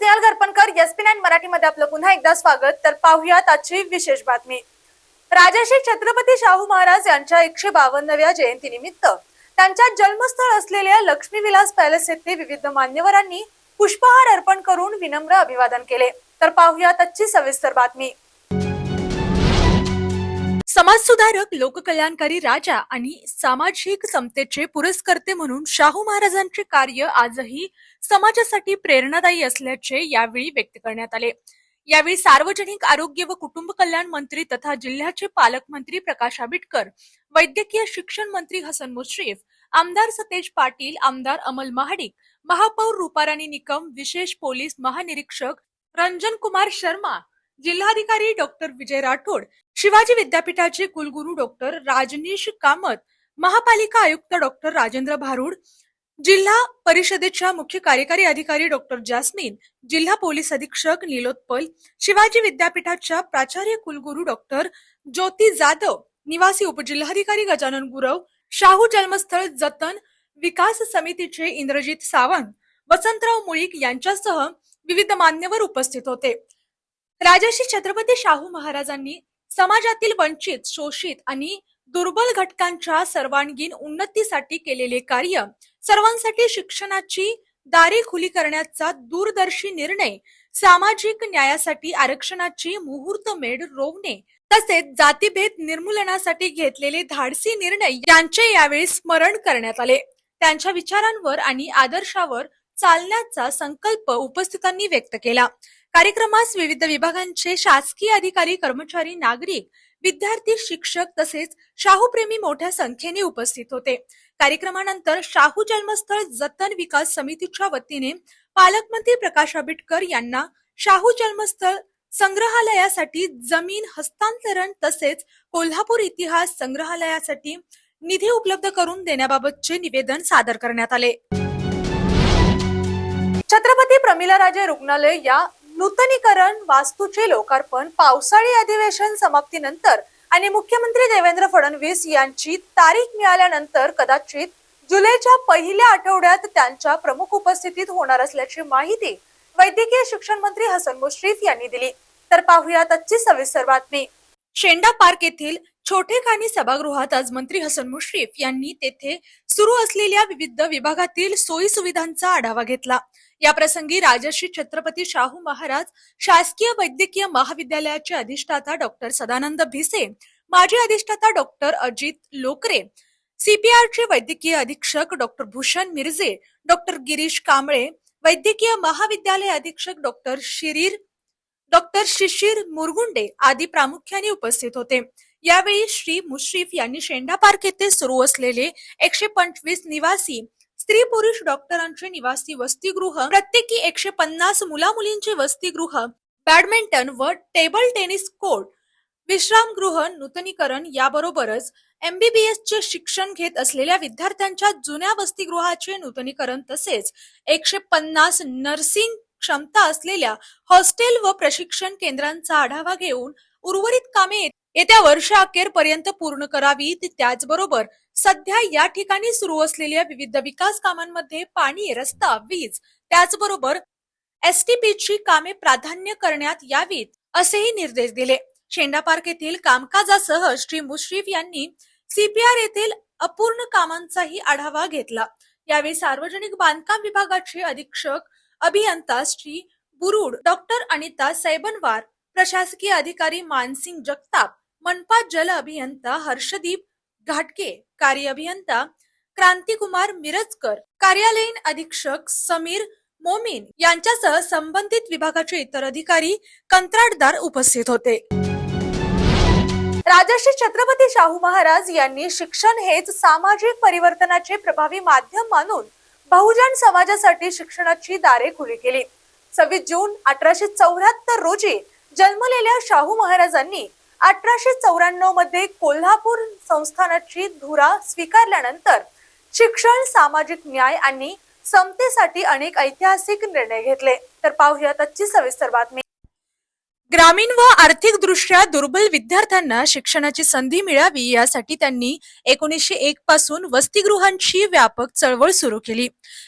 Snehal गरपणकर SP9 मराठीमध्ये आपलं पुन्हा एकदा स्वागत। तर पाहूयात आजची विशेष बातमी। राजर्षी छत्रपती शाहू महाराज यांच्या 152व्या जयंतीनिमित्त त्यांच्या जन्मस्थळ असलेल्या लक्ष्मीविलास पॅलेस येथे विविध मान्यवरांनी पुष्पहार अर्पण करून विनम्र अभिवादन केले। तर पाहूयात आजची सविस्तर बातमी। समाजसुधारक, लोककल्याणकारी राजा आणि सामाजिक समतेचे पुरस्कर्ते म्हणून शाहू महाराजांचे कार्य आजही समाजासाठी प्रेरणादायी असल्याचे यावेळी व्यक्त करण्यात आले। यावेळी सार्वजनिक आरोग्य व कुटुंब कल्याण मंत्री तथा जिल्ह्याचे पालकमंत्री प्रकाश आंबेडकर, वैद्यकीय शिक्षण मंत्री हसन मुश्रीफ, आमदार सतेज पाटील, आमदार अमल महाडिक, महापौर रूपाराणी निकम, विशेष पोलीस महानिरीक्षक रंजन कुमार शर्मा, जिल्हाधिकारी डॉक्टर विजय राठोड, शिवाजी विद्यापीठाचे कुलगुरू डॉक्टर राजनीश कामत, महापालिका आयुक्त डॉक्टर राजेंद्र भारूड, जिल्हा परिषदेच्या मुख्य कार्यकारी अधिकारी डॉक्टर जास्मिन, जिल्हा पोलीस अधीक्षक नीलोत्पल, शिवाजी विद्यापीठाच्या प्राचार्य कुलगुरू डॉक्टर ज्योती जाधव, निवासी उपजिल्हाधिकारी गजानन गुरव, शाहू जन्मस्थळ जतन विकास समितीचे इंद्रजित सावंत, वसंतराव मुळीक यांच्यासह विविध मान्यवर उपस्थित होते। राजर्षी छत्रपती शाहू महाराजांनी समाजातील वंचित, शोषित आणि दुर्बल घटकांच्या सर्वांगीण उन्नतीसाठी केलेले कार्य, सर्वांसाठी शिक्षणाची दारे खुली करण्याचा दूरदर्शी निर्णय, सामाजिक न्यायासाठी आरक्षणाची मुहूर्तमेढ रोवणे तसेच जातीभेद निर्मूलनासाठी घेतलेले धाडसी निर्णय यांचे यावेळी स्मरण करण्यात आले। त्यांच्या विचारांवर आणि आदर्शावर चालण्याचा संकल्प उपस्थितांनी व्यक्त केला। कार्यक्रमास विविध विभागांचे शासकीय अधिकारी, कर्मचारी, नागरिक, विद्यार्थी, शिक्षक तसेच शाहूप्रेमी मोठ्या संख्येने उपस्थित होते। कार्यक्रमानंतर शाहू जन्मस्थळ जतन विकास समितीच्या वतीने पालकमंत्री प्रकाश आंबेडकर यांना शाहू जन्मस्थळ संग्रहालयासाठी जमीन हस्तांतरण तसेच कोल्हापूर इतिहास संग्रहालयासाठी निधी उपलब्ध करून देण्याबाबतचे निवेदन सादर करण्यात आले। छत्रपती प्रमिलाराजे रुग्णालय या नूतनीकरण वास्तूचे लोकार्पण पावसाळी अधिवेशन समाप्तीनंतर आणि मुख्यमंत्री देवेंद्र फडणवीस यांची तारीख मिळाल्यानंतर कदाचित जुलैच्या पहिल्या आठवड्यात त्यांच्या प्रमुख उपस्थितीत होणार असल्याची माहिती वैद्यकीय शिक्षण मंत्री हसन मुश्रीफ यांनी दिली। तर पाहूयात आजची सविस्तर बातमी। शेंडा पार्क येथील छोटेखानी सभागृहात आज मंत्री हसन मुश्रीफ यांनी तेथे सुरू असलेल्या विविध विभागातील सोयी सुविधांचा आढावा घेतला। या प्रसंगी राजर्षी छत्रपती शाहू महाराज शासकीय वैद्यकीय महाविद्यालयाचे अधिष्ठाता डॉक्टर सदानंद भिसे, माजी अधिष्ठाता डॉक्टर अजित लोकरे, CPRचे वैद्यकीय अधीक्षक डॉक्टर भूषण मिर्जे, डॉक्टर गिरीश कांबळे, वैद्यकीय महाविद्यालय अधीक्षक डॉक्टर शिशिर मुरगुंडे आदी प्रामुख्याने उपस्थित होते। यावेळी श्री मुश्रीफ यांनी शेंडा पार्क येथे सुरू असलेले 125 निवासी स्त्री पुरुष डॉक्टरांचे निवासी वसतिगृह, प्रत्येकी 150 मुला मुलींचे वसतिगृह, बॅडमिंटन व टेबल टेनिस कोर्ट, विश्रामगृह नूतनीकरण याबरोबरच MBBS चे शिक्षण घेत असलेल्या विद्यार्थ्यांच्या जुन्या वसतिगृहाचे नूतनीकरण तसेच 150 नर्सिंग क्षमता असलेल्या हॉस्टेल व प्रशिक्षण केंद्रांचा आढावा घेऊन उर्वरित कामे येत्या वर्षाअखेरपर्यंत पूर्ण करावीत। त्याचबरोबर सध्या या ठिकाणी सुरू असलेल्या विविध विकास कामांमध्ये पाणी, रस्ता, वीज त्याचबरोबर STPची कामे प्राधान्य करण्यात यावीत असेही निर्देश दिले। शेंडा पार्क येथील कामकाजासह श्री मुश्रीफ यांनी CPR येथील अपूर्ण कामांचाही आढावा घेतला। यावेळी सार्वजनिक बांधकाम विभागाचे अधीक्षक अभियंता श्री बुरुड, डॉक्टर अनिता सैबनवार, प्रशासकीय अधिकारी मानसिंग जगताप, मनपा जल अभियंता हर्षदीप घाटके, कार्य अभियंता क्रांतिकुमार मिरजकर, कार्यालयीन अधीक्षक समीर मोमीन यांच्यासह संबंधित विभागाचे इतर अधिकारी, कंत्राटदार उपस्थित होते। राजर्षी छत्रपती शाहू महाराज यांनी शिक्षण हेच सामाजिक परिवर्तनाचे प्रभावी माध्यम मानून बहुजन समाजासाठी शिक्षणाची दारे खुली केली। 26 जून 1874 रोजी जन्मलेल्या शाहू महाराजांनी 1894 मध्ये कोल्हापूर संस्थानाची धुरा स्वीकारल्यानंतर शिक्षण, सामाजिक न्याय आणि समतेसाठी अनेक ऐतिहासिक निर्णय घेतले। तर पाहूयात आजची सविस्तर बातमी। ग्रामीण व आर्थिकदृष्ट्या दुर्बल विद्यार्थ्यांना शिक्षणाची संधी मिळावी यासाठी त्यांनी 1901 पासून वसतिगृहांची व्यापक चळवळ सुरू केली.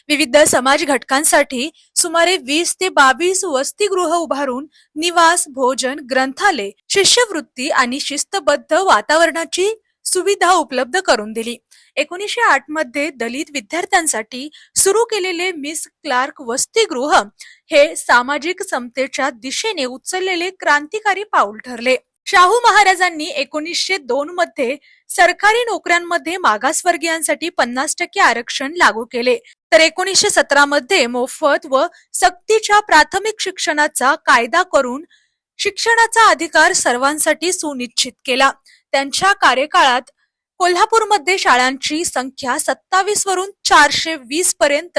विविध समाज घटकांसाठी सुमारे 20 ते 22 वसतिगृह उभारून निवास, भोजन, ग्रंथालय, शिष्यवृत्ती आणि शिस्तबद्ध वातावरणाची सुविधा उपलब्ध करून दिली. 1908 मध्ये दलित विद्यार्थ्यांसाठी सुरू केलेले मिस क्लार्क वसतिगृह हे सामाजिक समतेच्या दिशेने उचललेले क्रांतिकारी पाऊल ठरले. शाहू महाराजांनी 1902 मध्ये सरकारी नोकऱ्यांमध्ये मागासवर्गीयांसाठी 50% आरक्षण लागू केले. तर 1917 मध्ये मोफत व सक्तीच्या प्राथमिक शिक्षणाचा कायदा करून शिक्षणाचा अधिकार सर्वांसाठी सुनिश्चित केला. त्यांच्या कार्यकाळात कोल्हापूरमध्ये शाळांची संख्या 27 वरून 420 पर्यंत,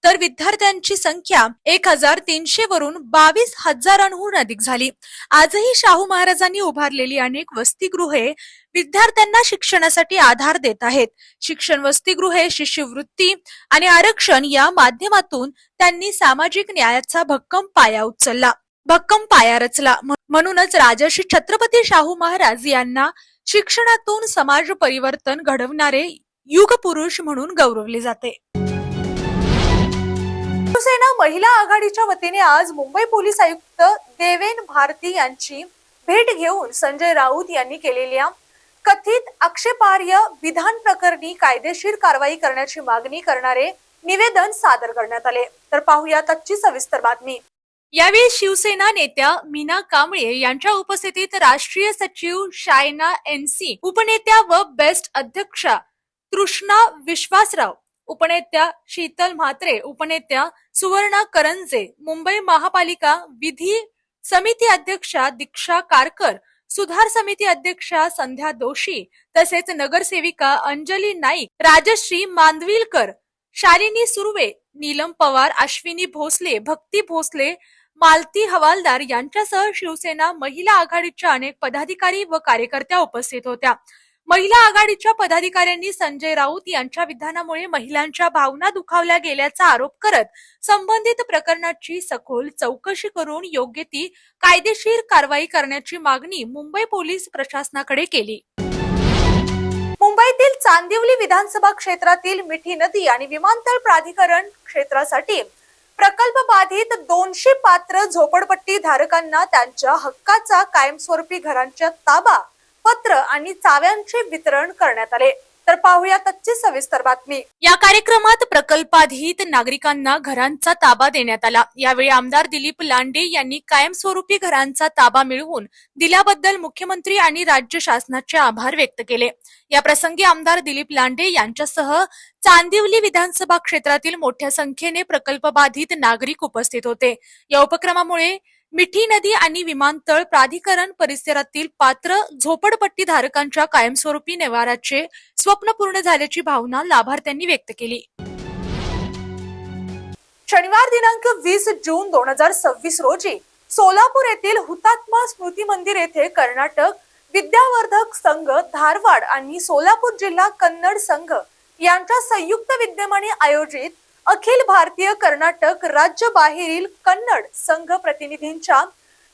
तर विद्यार्थ्यांची संख्या 1300 वरून 22,000हून अधिक झाली. आजही शाहू महाराजांनी उभारलेली अनेक वसतिगृहे विद्यार्थ्यांना शिक्षणासाठी आधार देत आहेत. शिक्षण वसतिगृहे, शिष्यवृत्ती आणि आरक्षण या माध्यमातून त्यांनी सामाजिक न्यायाचा भक्कम पाया रचला. म्हणूनच राजर्षी छत्रपती शाहू महाराज यांना शिक्षणातून समाज परिवर्तन घडवणारे युगपुरुष म्हणून गौरवले जाते. शिवसेना महिला आघाडीच्या वतीने आज मुंबई पोलीस आयुक्त देवेन भारती यांची भेट घेऊन संजय राऊत यांनी केलेल्या कथित आक्षेपार्ह विधान प्रकरणी कायदेशीर कारवाई करण्याची मागणी करणारे निवेदन सादर करण्यात आले. तर पाहूया त्याची सविस्तर बातमी. यावेळी शिवसेना नेत्या मीना कांबळे यांच्या उपस्थितीत राष्ट्रीय सचिव शायना एनसी, उपनेत्या व बेस्ट अध्यक्षा तृष्णा विश्वासराव, उपनेत्या शीतल म्हात्रे, उपनेत्या सुवर्णा करंजे, मुंबई महापालिका विधी समिती अध्यक्षा दीक्षा कारकर, सुधार समिती अध्यक्षा संध्या दोशी, तसेच नगरसेविका अंजली नाईक, राजश्री मांदविलकर, शालिनी सुर्वे, नीलम पवार, अश्विनी भोसले, भक्ती भोसले, मालती हवालदार यांच्यासह शिवसेना महिला आघाडीच्या अनेक पदाधिकारी व कार्यकर्त्या उपस्थित होत्या. महिला आघाडीच्या पदाधिकाऱ्यांनी संजय राऊत यांच्या विधानामुळे महिलांच्या भावना दुखावल्या गेल्याचा आरोप करत संबंधित प्रकरणाची सखोल चौकशी करून योग्य ती कायदेशीर कारवाई करण्याची मागणी मुंबई पोलीस प्रशासनाकडे केली. मुंबईतील चांदिवली विधानसभा क्षेत्रातील मिठी नदी आणि विमानतळ प्राधिकरण क्षेत्रासाठी प्रकल्प बाधित 200 पात्र झोपडपट्टी धारकांना त्यांच्या हक्काचा कायमस्वरूपी घरांच्या ताबा पत्र आणि चाव्यांचे वितरण करण्यात आले. तर पाहूया त्याची सविस्तर बातमी. या कार्यक्रमात प्रकल्पाधित नागरिकांना घरांचा ताबा देण्यात आला. यावेळी आमदार दिलीप लांडे यांनी कायमस्वरूपी घरांचा ताबा मिळवून दिल्याबद्दल मुख्यमंत्री आणि राज्य शासनाचे आभार व्यक्त केले. या प्रसंगी आमदार दिलीप लांडे यांच्यासह चांदिवली विधानसभा क्षेत्रातील मोठ्या संख्येने प्रकल्पबाधित नागरिक उपस्थित होते. या उपक्रमामुळे मिठी नदी आणि विमानतळ प्राधिकरण परिसरातील पात्र झोपडपट्टी धारकांच्या कायमस्वरूपी निवाराचे स्वप्न पूर्ण झाल्याची भावना लाभार्थ्यांनी व्यक्त केली. शनिवार दिनांक 20 जून 2026 रोजी सोलापूर येथील हुतात्मा स्मृती मंदिर येथे कर्नाटक विद्यावर्धक संघ धारवाड आणि सोलापूर जिल्हा कन्नड संघ यांच्या संयुक्त विद्यमाने आयोजित अखिल भारतीय कर्नाटक राज्य बाहेरील कन्नड संघ प्रतिनिधींच्या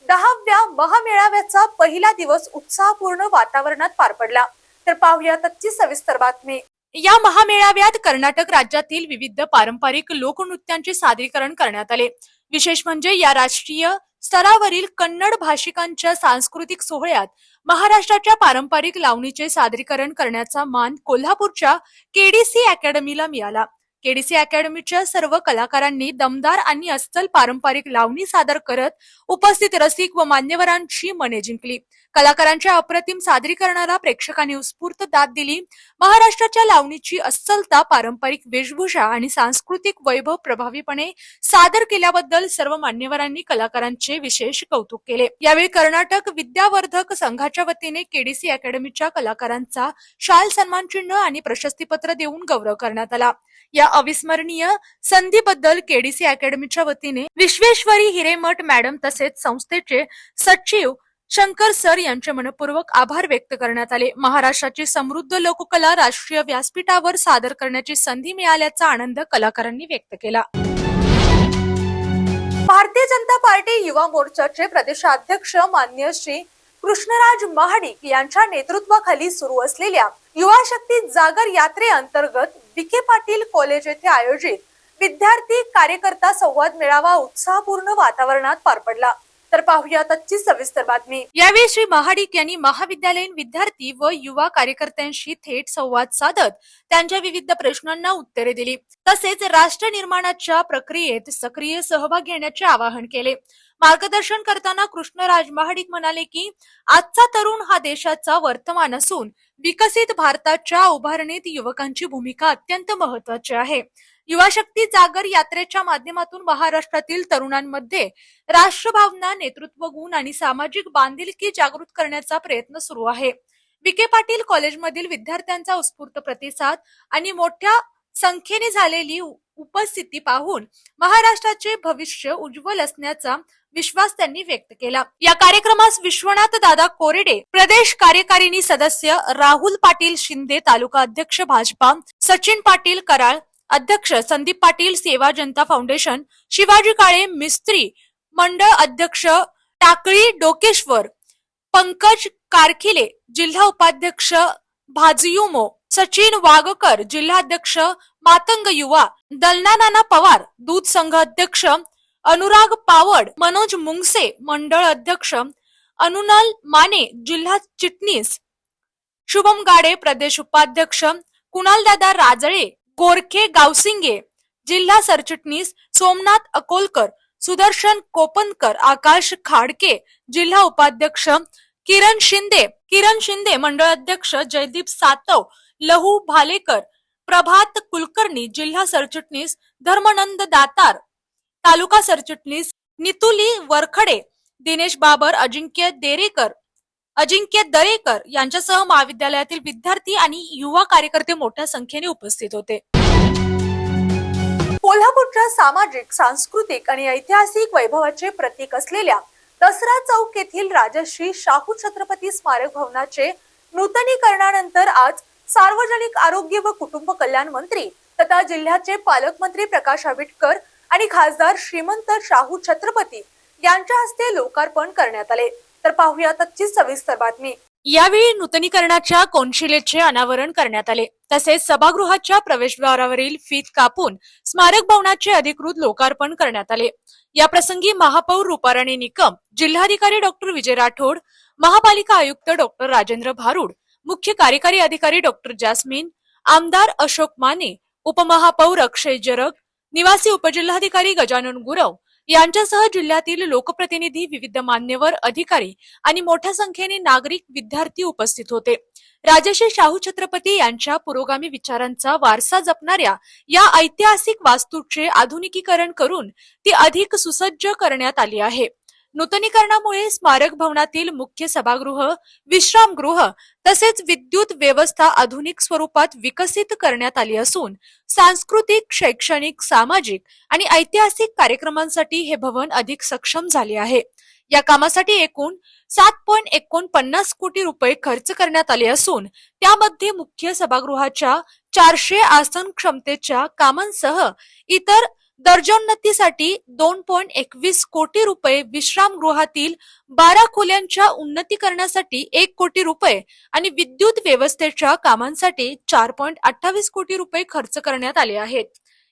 10व्या महामेळाव्याचा पहिला दिवस उत्साहपूर्ण वातावरणात पार पडला. तर पाहूया त्याची सविस्तर बातमी. या महामेळाव्यात कर्नाटक राज्यातील विविध पारंपरिक लोकनृत्यांचे सादरीकरण करण्यात आले. विशेष म्हणजे या राष्ट्रीय स्तरावरील कन्नड भाषिकांच्या सांस्कृतिक सोहळ्यात महाराष्ट्राच्या पारंपरिक लावणीचे सादरीकरण करण्याचा मान कोल्हापूरच्या केडीसी अकॅडमीला मिळाला. केडीसी अकॅडमीच्या सर्व कलाकारांनी दमदार आणि अस्सल पारंपरिक लावणी सादर करत उपस्थित रसिक व मान्यवरांची मने जिंकली. कलाकारांच्या अप्रतिम सादरीकरणाला प्रेक्षकांनी उत्स्फूर्त दाद दिली. महाराष्ट्राच्या लावणीची अस्सलता, पारंपरिक वेशभूषा आणि सांस्कृतिक वैभव प्रभावीपणे सादर केल्याबद्दल सर्व मान्यवरांनी कलाकारांचे विशेष कौतुक केले. यावेळी कर्नाटक विद्यावर्धक संघाच्या वतीने केडीसी अकॅडमीच्या कलाकारांचा शाल, सन्मान चिन्ह आणि प्रशस्तीपत्र देऊन गौरव करण्यात आला. या अविस्मरणीय संधीबद्दल केडीसी अकॅडमीच्या वतीने विश्वेश्वरी हिरेमठ मॅडम तसेच संस्थेचे सचिव शंकर सर यांचे मनपूर्वक आभार व्यक्त करण्यात आले. महाराष्ट्राची समृद्ध लोककला राष्ट्रीय व्यासपीठावर सादर करण्याची संधी मिळाल्याचा आनंद कलाकारांनी व्यक्त केला. भारतीय जनता पार्टी युवा मोर्चाचे प्रदेशाध्यक्ष मान्य श्री कृष्णराज महाडिक यांच्या नेतृत्वाखाली सुरू असलेल्या युवा शक्ती जागर यात्रेअंतर्गत विखे पाटील कॉलेज येथे आयोजित विद्यार्थी कार्यकर्ता संवाद मेळावा उत्साहपूर्ण वातावरणात पार पडला। तर पाहूयात आजची सविस्तर बातमी। यावेळी श्री महाडिक यांनी महाविद्यालयीन विद्यार्थी व युवा कार्यकर्त्यांशी थेट संवाद साधत त्यांच्या विविध प्रश्नांना उत्तरे दिली, तसेच राष्ट्र निर्माणाच्या प्रक्रियेत सक्रिय सहभाग घेण्याचे आवाहन केले। मार्गदर्शन करताना कृष्णराज महाडिक म्हणाले की आजचा तरुण हा देशाचा वर्तमान असून विकसित भारताच्या उभारणीत युवकांची भूमिका अत्यंत महत्त्वाची आहे। युवा शक्ती जागर यात्रेच्या माध्यमातून महाराष्ट्रातील तरुणांमध्ये राष्ट्रभावना, नेतृत्व गुण आणि सामाजिक बांधिलकी जागृत करण्याचा प्रयत्न सुरू आहे। विखे पाटील कॉलेजमधील विद्यार्थ्यांचा उत्स्फूर्त प्रतिसाद आणि मोठ्या संख्येने झालेली उपस्थिती पाहून महाराष्ट्राचे भविष्य उज्ज्वल असण्याचा विश्वास त्यांनी व्यक्त केला। या कार्यक्रमास विश्वनाथ दादा कोरेडे, प्रदेश कार्यकारिणी सदस्य राहुल पाटील शिंदे, तालुका अध्यक्ष भाजपा सचिन पाटील कराळ, अध्यक्ष संदीप पाटील सेवा जनता फाउंडेशन, शिवाजी काळे मिस्त्री मंडळ अध्यक्ष टाकळी डोकेश्वर, पंकज कारखिले जिल्हा उपाध्यक्ष भाजयुमो, सचिन वागकर जिल्हाध्यक्ष मातंग युवा, दलनानाना पवार दूध संघ अध्यक्ष, अनुराग पावड, मनोज मुंगसे मंडळ अध्यक्ष, अनुनल माने जिल्हा चिटणीस, शुभम गाडे प्रदेश उपाध्यक्ष, कुणालदादा राजळे गोरखे गावसिंगे जिल्हा सरचिटणीस, सोमनाथ अकोलकर, सुदर्शन कोपनकर, आकाश खाडके जिल्हा उपाध्यक्ष, किरण शिंदे मंडळ अध्यक्ष, जयदीप सातव, लहू भालेकर, प्रभात कुलकर्णी जिल्हा सरचिटणीस, धर्मानंद दातार तालुका सरचिटणीस, नितुली वरखडे, दिनेश बाबर, अजिंक्य दरेकर यांच्यासह महाविद्यालयातील विद्यार्थी आणि युवा कार्यकर्ते मोठ्या संख्येने उपस्थित होते। कोल्हापूरच्या सामाजिक, सांस्कृतिक आणि ऐतिहासिक वैभवाचे प्रतीक असलेल्या दसरा चौक येथील राजश्री शाहू छत्रपती स्मारक भवनाचे नूतनीकरणानंतर आज सार्वजनिक आरोग्य व कुटुंब कल्याण मंत्री तथा जिल्ह्याचे पालकमंत्री प्रकाश आंबेडकर आणि खासदार श्रीमंत शाहू छत्रपती यांच्या हस्ते लोकार्पण करण्यात आले। तर पाहूयात आजची सविस्तर बातमी। यावेळी नूतनीकरणाच्या कोनशिलेचे अनावरण करण्यात आले, तसेच सभागृहाच्या प्रवेशद्वारावरील फीत कापून स्मारक भवनाचे अधिकृत लोकार्पण करण्यात आले। या प्रसंगी महापौर रूपाराणी निकम, जिल्हाधिकारी डॉक्टर विजय राठोड, महापालिका आयुक्त डॉक्टर राजेंद्र भारुड, मुख्य कार्यकारी अधिकारी डॉक्टर जास्मिन, आमदार अशोक माने, उपमहापौर अक्षय जरग, निवासी उपजिल्हाधिकारी गजानन गुरव यांच्यासह जिल्ह्यातील लोकप्रतिनिधी, विविध मान्यवर, अधिकारी आणि मोठ्या संख्येने नागरिक, विद्यार्थी उपस्थित होते। राजश्री शाहू छत्रपती यांच्या पुरोगामी विचारांचा वारसा जपणाऱ्या या ऐतिहासिक वास्तूचे आधुनिकीकरण करून ती अधिक सुसज्ज करण्यात आली आहे। नूतनीकरणामुळे स्मारक भवनातील मुख्य सभागृह, विश्रामगृह तसेच विद्युत व्यवस्था आधुनिक स्वरूपात विकसित करण्यात आली असून सांस्कृतिक, शैक्षणिक, सामाजिक आणि ऐतिहासिक कार्यक्रमांसाठी हे भवन अधिक सक्षम झाले आहे। या कामासाठी एकूण 7.49 कोटी रुपये खर्च करण्यात आले असून त्यामध्ये मुख्य सभागृहाच्या 400 आसन क्षमतेच्या कामांसह इतर दर्जोन्नतीसाठी 2.21 कोटी रुपये, विश्रामगृहातील 12 खोल्यांच्या उन्नतीकरणासाठी 1 कोटी रुपये आणि विद्युत व्यवस्थेच्या कामांसाठी 4.28 कोटी रुपये खर्च करण्यात आले आहेत।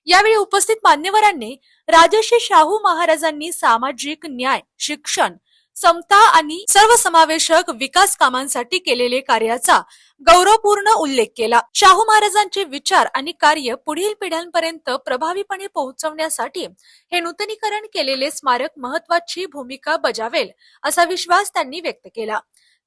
यावेळी उपस्थित मान्यवरांनी राजश्री शाहू महाराजांनी सामाजिक न्याय, शिक्षण, समता आणि सर्वसमावेशक विकास कामांसाठी केलेले कार्याचा गौरवपूर्ण उल्लेख केला। शाहू महाराजांचे विचार आणि कार्य पुढील पिढ्यांपर्यंत प्रभावीपणे पोहोचवण्यासाठी हे नूतनीकरण केलेले स्मारक महत्त्वाची भूमिका बजावेल असा विश्वास त्यांनी व्यक्त केला।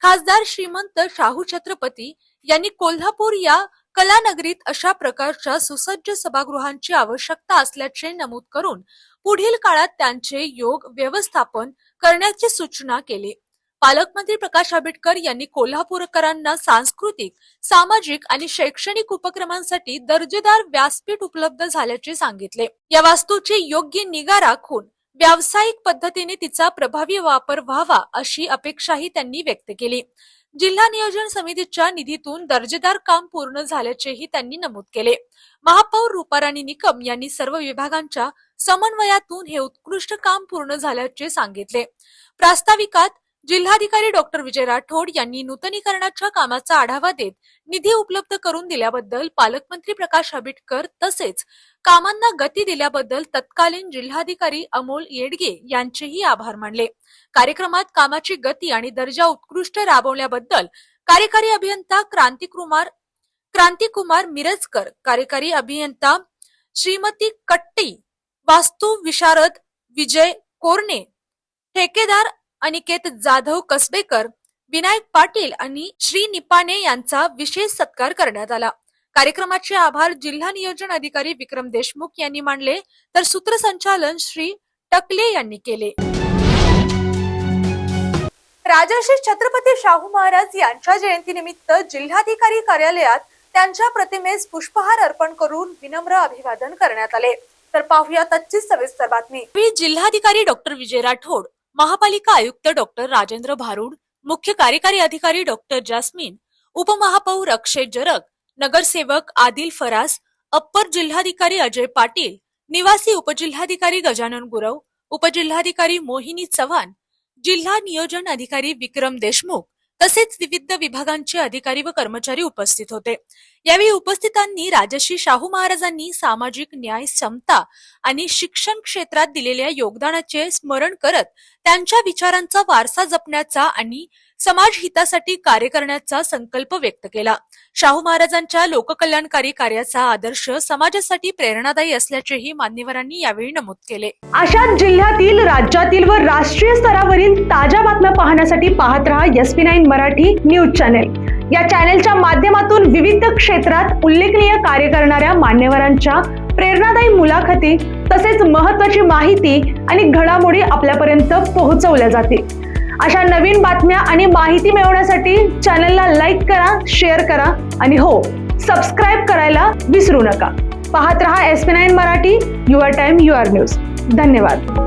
खासदार श्रीमंत शाहू छत्रपती यांनी कोल्हापूर या कलानगरीत अशा प्रकारच्या सुसज्ज सभागृहांची आवश्यकता असल्याचे नमूद करून पुढील काळात त्यांचे योग्य व्यवस्थापन करण्याची सूचना केली। पालकमंत्री प्रकाश आंबेडकर यांनी कोल्हापूरकरांना सांस्कृतिक, सामाजिक आणि शैक्षणिक उपक्रमांसाठी दर्जेदार व्यासपीठ उपलब्ध झाल्याचे सांगितले। या वास्तूची योग्य निगा राखून व्यावसायिक पद्धतीने तिचा प्रभावी वापर व्हावा अशी अपेक्षाही त्यांनी व्यक्त केली। जिल्हा नियोजन समितीच्या निधीतून दर्जेदार काम पूर्ण झाल्याचेही त्यांनी नमूद केले. महापौर रूपाराणी निकम यांनी सर्व विभागांच्या समन्वयातून हे उत्कृष्ट काम पूर्ण झाल्याचे सांगितले. प्रास्ताविकात जिल्हाधिकारी डॉक्टर विजय राठोड यांनी नूतनीकरणाच्या कामाचा आढावा देत निधी उपलब्ध करून दिल्याबद्दल पालकमंत्री प्रकाश आंबेडकर तसेच कामांना गती दिल्याबद्दल तत्कालीन जिल्हाधिकारी अमोल येडगे यांचेही आभार मानले. कार्यक्रमात कामाची गती आणि दर्जा उत्कृष्ट राबवल्याबद्दल कार्यकारी अभियंता क्रांतिकुमार मिरजकर, कार्यकारी अभियंता श्रीमती कट्टी, वास्तू विशारद विजय कोरणे, ठेकेदार अनिकेत जाधव कसबेकर, विनायक पाटील आणि श्री निपाणे यांचा विशेष सत्कार करण्यात आला. कार्यक्रमाचे आभार जिल्हा नियोजन अधिकारी विक्रम देशमुख यांनी मानले, तर सूत्रसंचालन श्री टकले यांनी केले. राजर्षी छत्रपती शाहू महाराज यांच्या जयंतीनिमित्त जिल्हाधिकारी कार्यालयात त्यांच्या प्रतिमेस पुष्पहार अर्पण करून विनम्र अभिवादन करण्यात आले. तर पाहूया त्याची सविस्तर बातमी. जिल्हाधिकारी डॉक्टर विजय राठोड, महापालिका आयुक्त डॉक्टर राजेंद्र भारुड, मुख्य कार्यकारी अधिकारी डॉक्टर जास्मिन, उपमहापौर अक्षय जरग, नगरसेवक आदिल फरास, अप्पर जिल्हाधिकारी अजय पाटील, निवासी उपजिल्हाधिकारी गजानन गुरव, उपजिल्हाधिकारी मोहिनी चव्हाण, जिल्हा नियोजन अधिकारी विक्रम देशमुख तसेच विविध विभागांचे अधिकारी व कर्मचारी उपस्थित होते. यावेळी उपस्थितांनी राजर्षी शाहू महाराजांनी सामाजिक न्याय, समता आणि शिक्षण क्षेत्रात दिलेल्या योगदानाचे स्मरण करत त्यांच्या विचारांचा वारसा जपण्याचा आणि समाज हितासाठी कार्य करण्याचा संकल्प व्यक्त केला. शाहू महाराजांच्या लोककल्याणकारी कार्याचा आदर्श समाजासाठी प्रेरणादायी असल्याचेही मान्यवरांनी यावेळी नमूद केले. अशाच जिल्ह्यातील, राज्यातील व राष्ट्रीय स्तरावरील ताज्या बातम्या पाहण्यासाठी पाहत रहा SP9 मराठी न्यूज चॅनेल. या चॅनेलच्या माध्यमातून विविध क्षेत्रात उल्लेखनीय कार्य करणाऱ्या मान्यवरांच्या प्रेरणादायी मुलाखती तसेच महत्त्वाची माहिती आणि घडामोडी आपल्यापर्यंत पोहोचवल्या जातील. अशा नवीन बातम्या आणि माहिती मिळवण्यासाठी चॅनलला लाईक करा, शेअर करा आणि हो, सबस्क्राईब करायला विसरू नका. पाहत रहा SP9 Marathi, your time your news. धन्यवाद.